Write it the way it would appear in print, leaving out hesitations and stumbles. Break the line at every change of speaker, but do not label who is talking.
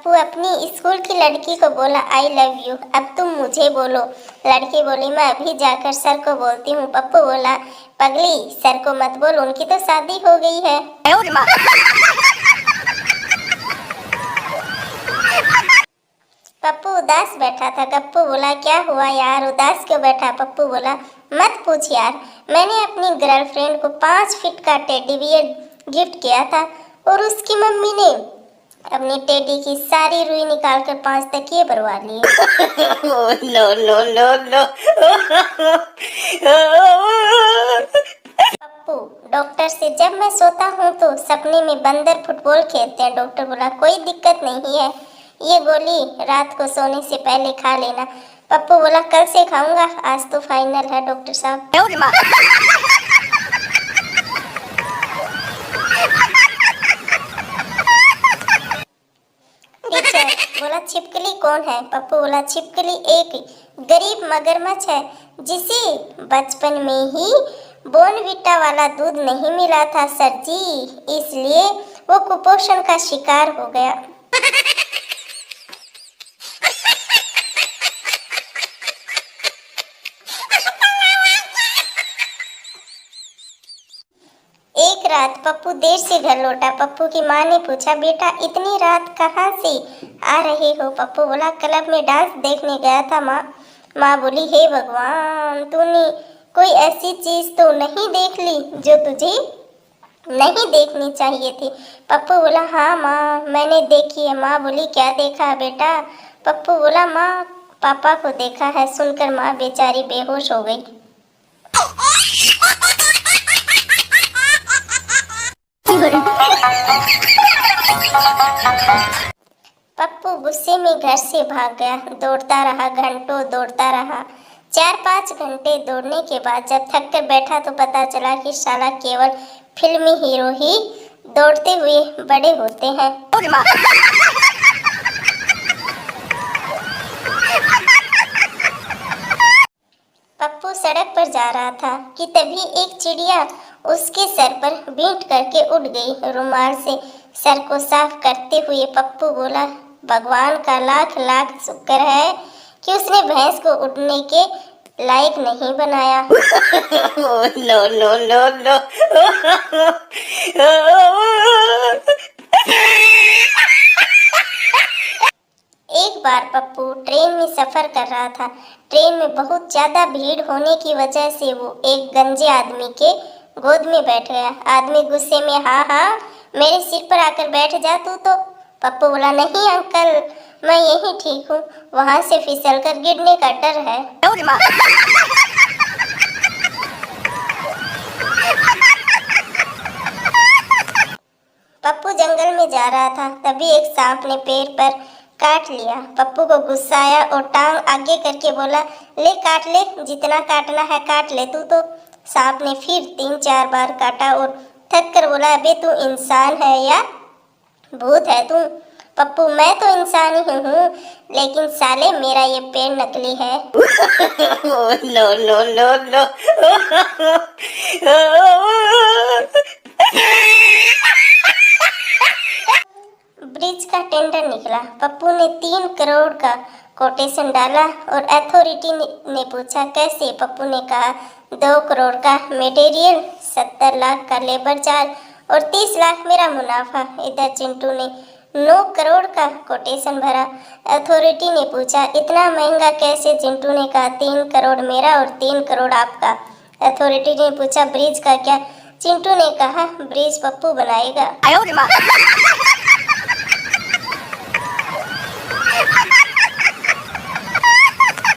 पप्पू अपनी स्कूल की लड़की को बोला आई लव यू, अब तुम मुझे बोलो। लड़की बोली मैं अभी जाकर सर को बोलती हूँ। पप्पू बोला पगली सर को मत बोल, उनकी तो शादी हो गई है। पप्पू उदास बैठा था। गप्पू बोला क्या हुआ यार, उदास क्यों बैठा। पप्पू बोला मत पूछ यार, मैंने अपनी गर्लफ्रेंड को 5 फीट का टेडी बियर गिफ्ट किया था और उसकी मम्मी ने अपनी टेडी की सारी रुई निकालकर 5 तकिए भरवा लिए।
No no no no.
Pappu doctor से जब मैं सोता हूँ तो सपने में बंदर फुटबॉल खेलते हैं। डॉक्टर बोला कोई दिक्कत नहीं है, ये गोली रात को सोने से पहले खा लेना। पप्पू बोला कल से खाऊंगा, आज तो फाइनल है डॉक्टर साहब। टीचर बोला छिपकली कौन है। पप्पू बोला छिपकली एक गरीब मगरमच्छ है जिसे बचपन में ही बोर्नविटा वाला दूध नहीं मिला था सर जी, इसलिए वो कुपोषण का शिकार हो गया। एक रात पप्पू देर से घर लौटा। पप्पू की माँ ने पूछा बेटा इतनी रात कहाँ से आ रहे हो। पप्पू बोला क्लब में डांस देखने गया था माँ। माँ बोली हे भगवान, तूने कोई ऐसी चीज तो नहीं देख ली जो तुझे नहीं देखनी चाहिए थी। पप्पू बोला हाँ माँ मैंने देखी है। माँ बोली क्या देखा है बेटा। पप्पू बोला माँ पापा को देखा है। सुनकर माँ बेचारी बेहोश हो गई। पप्पू गुस्से में घर से भाग गया। दौड़ता रहा, घंटों दौड़ता रहा। 4-5 घंटे दौड़ने के बाद जब थक कर बैठा तो पता चला कि साला केवल फिल्मी हीरो ही दौड़ते हुए बड़े होते हैं। पप्पू सड़क पर जा रहा था कि तभी एक चिड़िया उसके सर पर बींट करके उड़ गई। रुमाल से सर को साफ करते हुए पप्पू बोला भगवान का लाख लाख शुक्र है कि उसने भैंस को उड़ने के लायक नहीं बनाया।
No no no no.
एक बार पप्पू ट्रेन में सफर कर रहा था। ट्रेन में बहुत ज्यादा भीड़ होने की वजह से वो एक गंजे आदमी के गोद में बैठ गया। आदमी गुस्से में हाँ हाँ मेरे सिर पर आकर बैठ जा तू तो। पप्पू बोला नहीं अंकल मैं यही ठीक हूँ, वहां से फिसलकर गिरने का डर है। पप्पू जंगल में जा रहा था तभी एक सांप ने पैर पर काट लिया। पप्पू को गुस्सा आया और टांग आगे करके बोला ले काट ले, जितना काटना है काट ले तू तो। सांप ने फिर 3-4 बार काटा और थक कर बोला अबे तू इंसान है या भूत है तू। पप्पू मैं तो इंसान ही हूँ लेकिन साले मेरा ये पैर नकली है।
No no no no.
Bridge का टेंडर निकला। पप्पू ने 3 करोड़ का कोटेशन डाला और अथॉरिटी ने पूछा कैसे। पप्पू ने कहा 2 करोड़ का मटेरियल, 70 लाख का लेबर चार्ज और 30 लाख मेरा मुनाफा। इधर चिंटू ने 9 करोड़ का कोटेशन भरा। अथॉरिटी ने पूछा इतना महंगा कैसे। चिंटू ने कहा 3 करोड़ मेरा और 3 करोड़ आपका। अथॉरिटी ने पूछा ब्रिज का क्या। चिंटू ने कहा ब्रिज पप्पू बनाएगा।